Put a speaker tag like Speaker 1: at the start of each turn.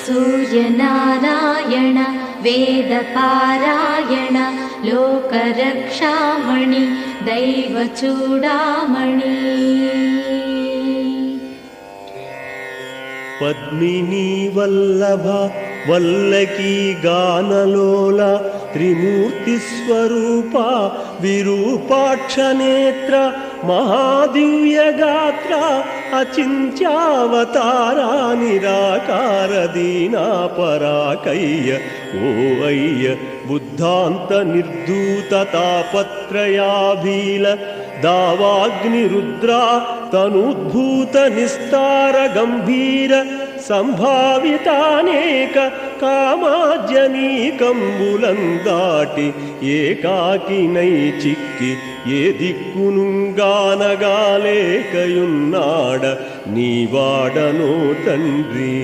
Speaker 1: सूर्यनारायण वेदपारायण लोकरक्षामणि दैवचूडामणि
Speaker 2: पद्मिनी वल्लभ वल्लकी गानलोल त्रिमूर्तिस्वरूपा विरूपाक्षनेत्र महादिव्यगात्र अचिन्त्यावतारा निराकार दीनापराकय्य ओ अय्य बुद्धान्त निर्धूत तापत्रयाभील दावाग्निरुद्रा तनुद्भूत निस्तार गंभीर संभावितानेक कामाज्यनीकंबुलंदाटि एकाकिनै चिक्की ఏ దిక్కునుగానగాలేకయున్నాడ నీవాడనో తండ్రి।